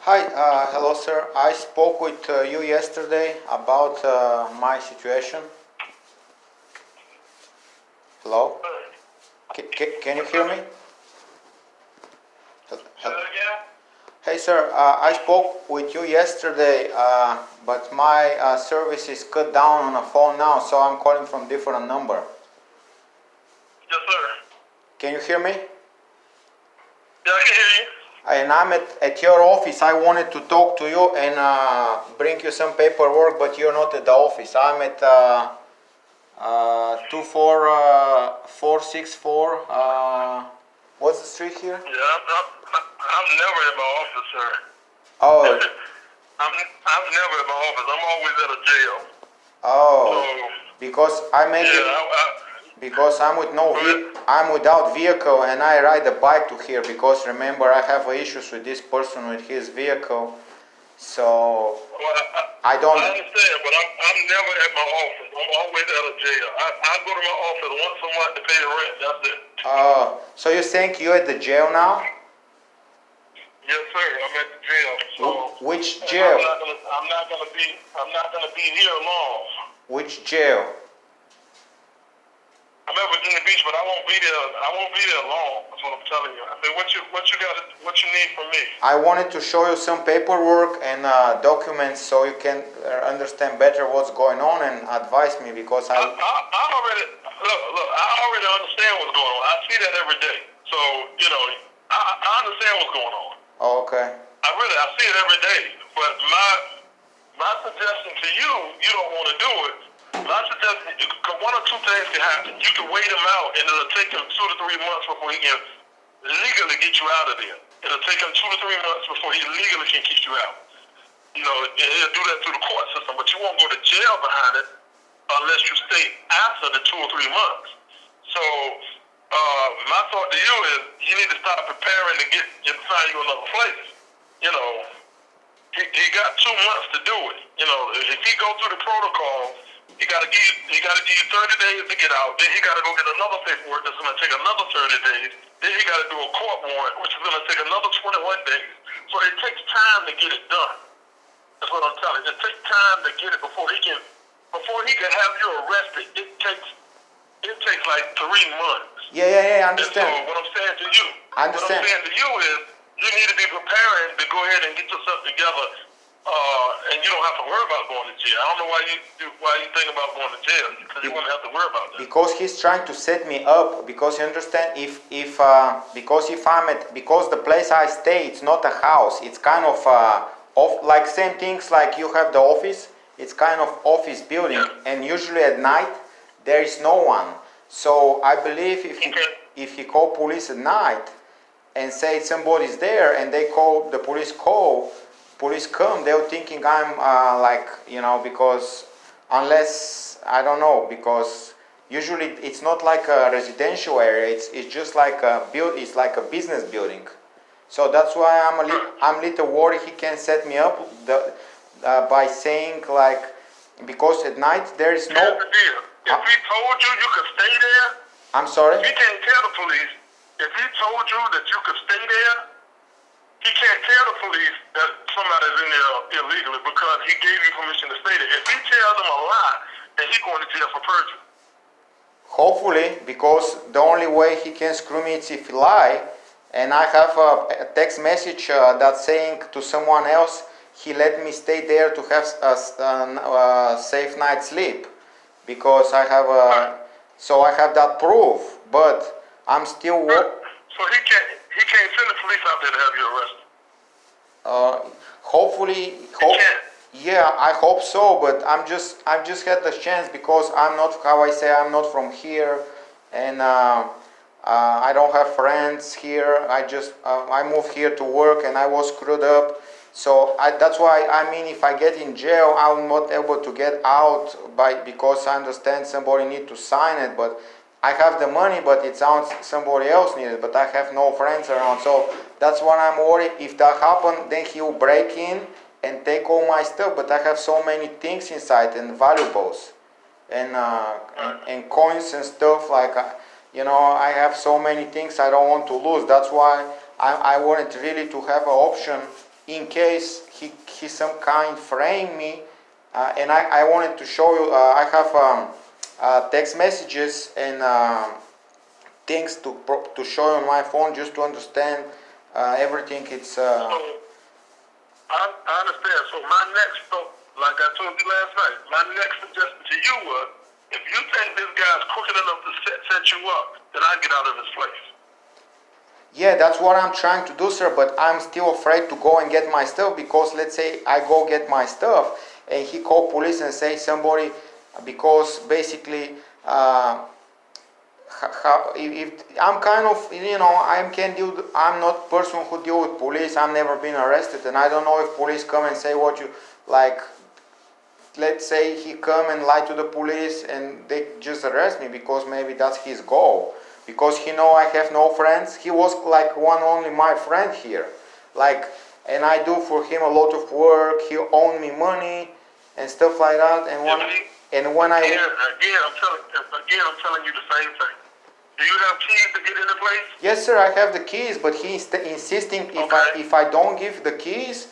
Hi, hello sir. I spoke with you yesterday about my situation. Hello? Can you hear me? Hey sir, I spoke with you yesterday, but my service is cut down on the phone now, so I'm calling from different number. Yes, sir. Can you hear me? Yeah, I can hear you. And I'm at your office. I wanted to talk to you and bring you some paperwork, but you're not at the office. I'm at 24464. What's the street here? Yeah, I'm never in my office, sir. Oh, I'm never in my office. I'm always at a jail. oh, So, because I make yeah, it because I'm without vehicle and I ride a bike to here because remember I have issues with this person with his vehicle, so well, I don't. I understand, but I'm never at my office. I'm always at a jail. I go to my office once a month to pay the rent. That's it. So you think you're at the jail now? Yes, sir. I'm at the jail. So Which jail? I'm not gonna be here long. Which jail? I'm at Virginia Beach, but I won't be there long. That's what I'm telling you. I said, what you need from me? I wanted to show you some paperwork and documents so you can understand better what's going on and advise me because I already look. I already understand what's going on. I see that every day. So I understand what's going on. Oh, okay. I see it every day. But my suggestion to you, you don't want to do it. My suggestion, one or two things can happen. You can wait him out, and it'll take him 2 to 3 months before he can legally get you out of there. It'll take him 2 to 3 months before he legally can kick you out. And he'll do that through the court system, but you won't go to jail behind it unless you stay after the 2 or 3 months. So my thought to you is you need to start preparing to find you another place. He got 2 months to do it. If he go through the protocol, he got to give you 30 days to get out. Then he got to go get another paperwork that's going to take another 30 days. Then he got to do a court warrant, which is going to take another 21 days. So it takes time to get it done. That's what I'm telling you. It takes time to get it before he can have you arrested. It takes like 3 months. Yeah, I understand. And so what I'm saying to you, is you need to be preparing to go ahead and get yourself together, and you don't have to worry about going to jail. I don't know why you think about going to jail, because you won't have to worry about that. Because he's trying to set me up. Because you understand, because the place I stay, it's not a house. It's kind of like same things like you have the office. It's kind of office building, and usually at night there is no one. So I believe if he call police at night and say somebody's there, and they call the police come, they're thinking I'm because unless I don't know, because usually it's not like a residential area. It's just like it's like a business building. So that's why I'm little worried he can set me up by saying because at night there is no. Here's the deal. If he told you could stay there, I'm sorry. he can't tell the police. If he told you that you could stay there, he can't tell the police that somebody's in there illegally because he gave you permission to stay there. If he tells them a lie, then he's going to jail for perjury. Hopefully, because the only way he can screw me is if he lie. And I have a text message that's saying to someone else he let me stay there to have a safe night's sleep because I have that proof, but I'm still. So he can't send the police out there to have you arrested. Hopefully, yeah, I hope so. But I just had the chance because I'm not from here, and I don't have friends here. I moved here to work, and I was screwed up. So that's why if I get in jail, I'm not able to get out because I understand somebody need to sign it, but I have the money, but it sounds somebody else needs it, but I have no friends around. So that's why I'm worried. If that happens, then he'll break in and take all my stuff. But I have so many things inside and valuables and coins and stuff I have so many things I don't want to lose. That's why I wanted really to have an option in case he some kind frame me, and I wanted to show you. I have text messages and things to show you on my phone just to understand everything. It's So I understand. So my next, like I told you last night, my next suggestion to you was, if you think this guy's crooked enough to set you up, then I get out of his place. yeah, that's what I'm trying to do, sir. But I'm still afraid to go and get my stuff because let's say I go get my stuff and he call police and say somebody because basically. If I'm kind of, I'm not person who deal with police. I've never been arrested, and I don't know if police come and say what you like. Let's say he come and lie to the police, and they just arrest me because maybe that's his goal. Because he know I have no friends. He was like only my friend here, like, and I do for him a lot of work. He owe me money and stuff like that. And when again, I'm telling you the same thing. Do you have keys to get into place? Yes, sir, I have the keys, but he's insisting if I don't give the keys,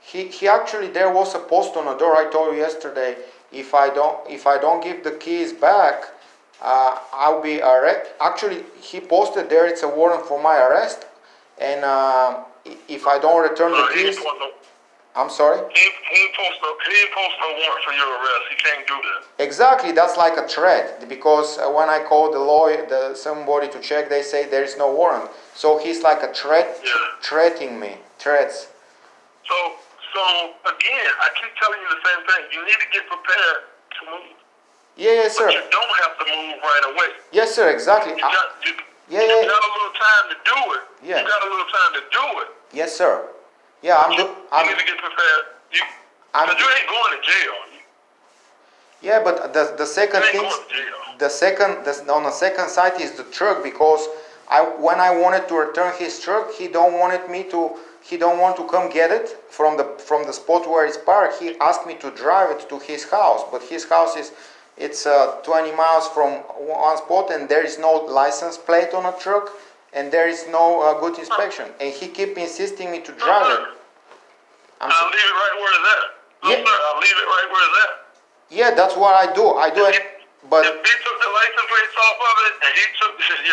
he actually there was a post on the door. I told you yesterday. If I don't give the keys back, I'll be arrested. Actually, he posted there. It's a warrant for my arrest, and if I don't return the keys, I'm sorry. He post no warrant for your arrest. He can't do that. Exactly, that's like a threat because when I call the lawyer, somebody to check, they say there is no warrant. So he's like a threatening me, threats. So again, I keep telling you the same thing. You need to get prepared to move. Yeah, yes, sir. But you don't have to move right away. Yes, sir, exactly. You got a little time to do it. Yeah. You got a little time to do it. Yes, sir. Yeah, you need to get prepared. Because you ain't going to jail. Yeah, but the second thing, on the second side is the truck because when I wanted to return his truck, he don't want to come get it from the spot where it's parked. He asked me to drive it to his house, but his house it's 20 miles from one spot, and there is no license plate on a truck, and there is no good inspection, and he keep insisting me to drive it. I'll leave it right where it's at. No, sir, I'll leave it right where it's at. Yeah, that's what I do. But if he took the license plates off of it, and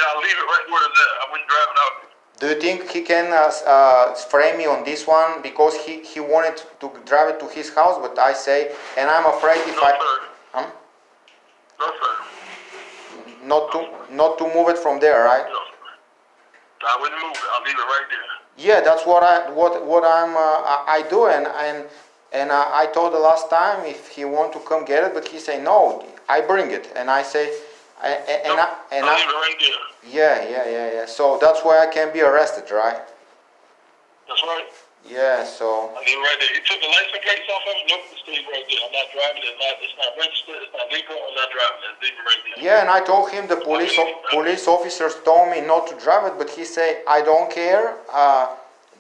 I'll leave it right where it's at. I wouldn't drive it out. Do you think he can frame me on this one because he wanted to drive it to his house? But I say, and I'm afraid if No, sir. Not to move it from there, right? No. I wouldn't move it. I'll leave it right there. Yeah, that's what I do, and I told the last time if he want to come get it, but he say no, I bring it, and I say, I'll leave it right there. Yeah. So that's why I can be arrested, right? That's right. Yeah, so. I leave it right there. He took the license plates off of it. Nope, it's still right there. I'm not driving it. It's not registered. It's not legal. I'm not driving it. Leave it right there. Yeah, and I told him the police officers told me not to drive it, but he say I don't care.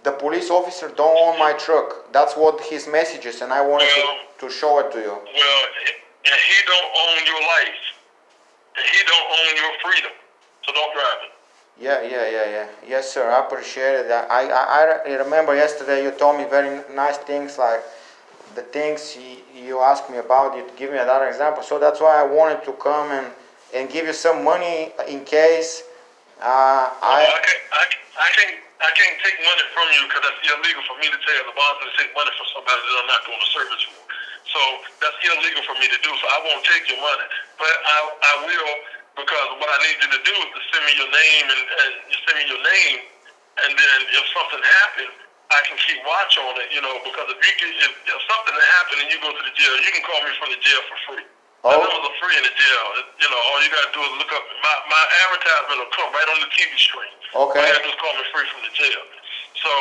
The police officer don't own my truck. That's what his message is, and I wanted to show it to you. Well, and he don't own your life, and he don't own your freedom. So don't drive it. Yeah. Yes, sir. I appreciate it. I remember yesterday you told me very nice things, like the things you asked me about. You give me another example. So that's why I wanted to come and give you some money in case. I can't take money from you because that's illegal for me to tell the boss to take money from somebody that I'm not doing a service for. So that's illegal for me to do. So I won't take your money, but I will. Because what I need you to do is to send me your name and you send me your name, and then if something happens, I can keep watch on it, because if something happened and you go to the jail, you can call me from the jail for free. My numbers are free in the jail. All you gotta do is look up my advertisement will come right on the TV screen. Okay. All you gotta do is call me free from the jail. So,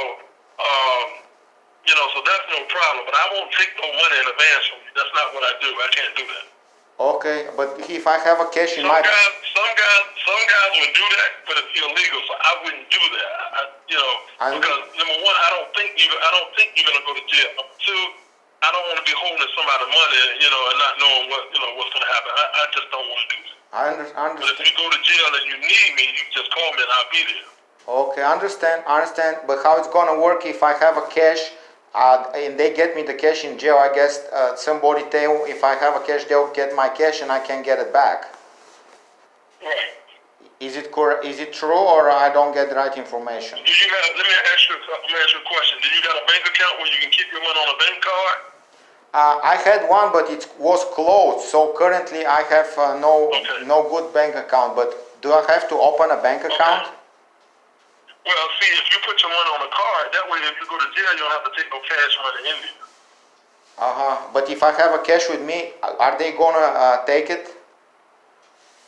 so that's no problem. But I won't take no money in advance from you. That's not what I do. I can't do that. Okay, but if I have a cash in my... Some guys would do that, but it's illegal, so I wouldn't do that. Because number one, I don't think you're gonna go to jail. Two, I don't want to be holding somebody's money, and not knowing what's gonna happen. I just don't want to do that. I understand. But if you go to jail and you need me, you just call me and I'll be there. Okay, understand. But how it's gonna work if I have a cash, and they get me the cash in jail? I guess somebody tell if I have a cash, they'll get my cash and I can get it back. Right. Is it correct? Is it true, or I don't get the right information? Do you have? Let me ask you a question. Do you got a bank account where you can keep your money on a bank card? I had one, but it was closed. So currently, I have Okay. no good bank account. But do I have to open a bank account? Well, see, if you put your money on a card, that way if you go to jail, you don't have to take no cash money in there. But if I have a cash with me, are they gonna take it?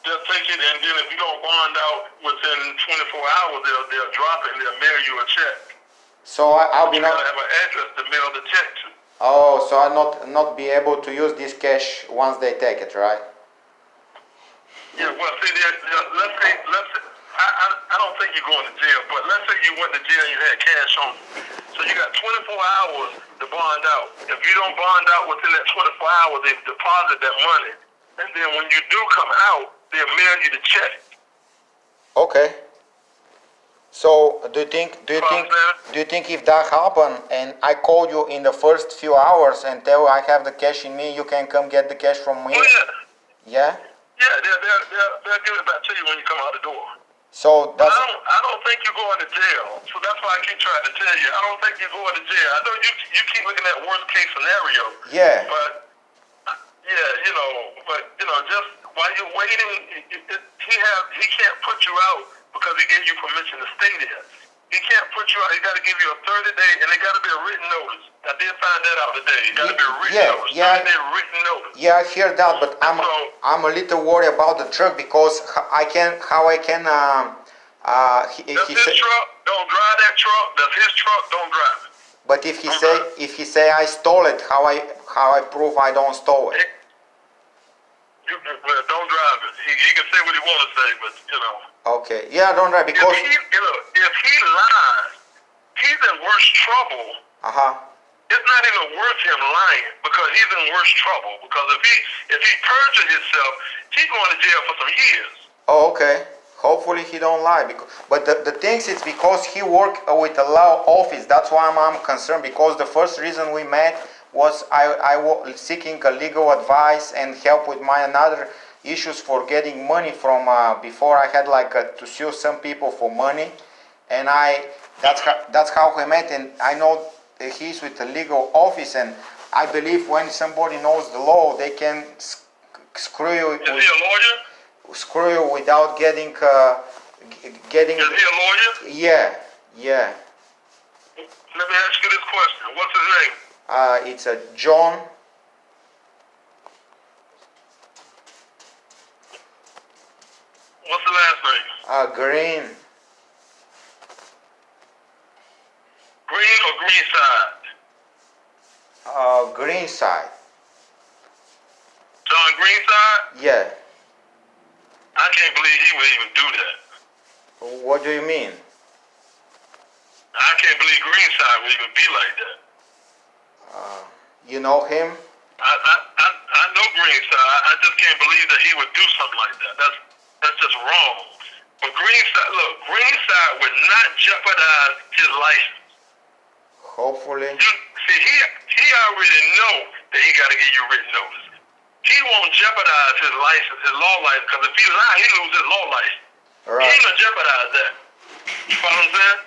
They'll take it, and then if you don't bond out within 24 hours, they'll drop it and they'll mail you a check. So I'll be You not. gotta have an address to mail the check to. Oh, so I'll not be able to use this cash once they take it, right? Yeah, well, see, let's say, I don't think you're going to jail, but let's say you went to jail and you had cash on you. So you got 24 hours to bond out. If you don't bond out within that 24 hours, they deposit that money. And then when you do come out, they'll mail you the check. Okay. So do you think if that happen and I call you in the first few hours and tell I have the cash in me, you can come get the cash from me? Oh, yeah. Yeah? Yeah, they'll give it back to you when you come out the door. So But that's I don't think you're going to jail. So that's why I keep trying to tell you. I don't think you're going to jail. I know you keep looking at worst case scenario. yeah. But just while you're waiting, he can't put you out because he gave you permission to stay there. He can't put you out. He got to give you a 30-day, and it got to be a written notice. I did find that out today. It got to be a written notice. 30-day written notice. Yeah, I hear that, but I'm a little worried about the truck because he That's his truck. Don't drive that truck. That's his truck. Don't drive it. but if he say I stole it, how I prove I don't stole it? Well, don't drive it. He can say what he want to say, but Okay, yeah, don't drive because if he lies, he's in worse trouble. It's not even worth him lying because he's in worse trouble. Because if he perjured himself, he's going to jail for some years. Oh, okay. Hopefully he don't lie. But the thing is because he work with a law office. That's why I'm concerned. Because the first reason we met was I was seeking a legal advice and help with my another issues for getting money from before I had to sue some people for money, and that's how we met. And I know that he's with a legal office, and I believe when somebody knows the law, they can screw you. Is he a lawyer? Screw you without getting. Is he a lawyer? Yeah. Let me ask you this question. What's his name? It's a John. What's the last name? Green. Green or Greenside? Greenside. John Greenside? Yeah. I can't believe he would even do that. What do you mean? I can't believe Greenside would even be like that. You know him? I know Greenside. I just can't believe that he would do something like that. That's just wrong. But Greenside would not jeopardize his license. Hopefully. See, he already know that he got to give you written notice. He won't jeopardize his license, his law license, because if he lie, he lose his law license. Right. He ain't gonna jeopardize that. You follow what I'm saying?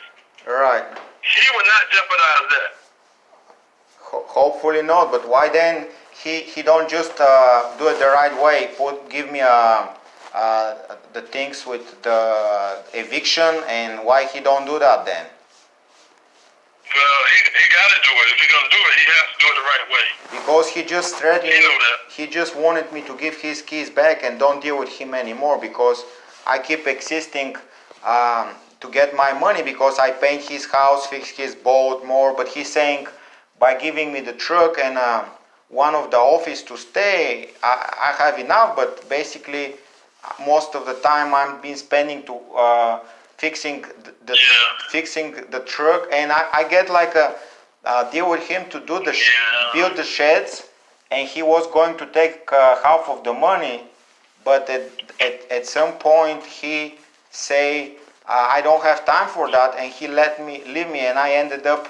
Right. He would not jeopardize that. Hopefully not. But why then he don't just do it the right way? Give me the things with the eviction, and why he don't do that then? Well, he got to do it. If he's gonna do it, he has to do it the right way. Because he just threatened You know that. He just wanted me to give his keys back and don't deal with him anymore because I keep existing to get my money because I paint his house, fix his boat more. But he's saying by giving me the truck and one of the office to stay, I have enough. But basically, most of the time I'm been spending to fixing the truck, and I get a deal with him to do build the sheds, and he was going to take half of the money, but at some point he say I don't have time for that, and he let me leave me, and I ended up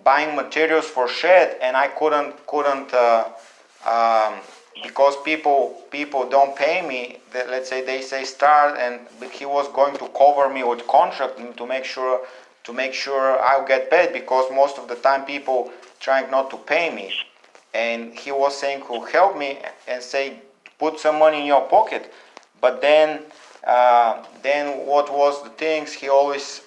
buying materials for shed, and I couldn't because people don't pay me. Let's say they say start, and but he was going to cover me with contract to make sure I'll get paid, because most of the time people trying not to pay me, and he was saying he'll help me and say put some money in your pocket, but then what was the things he always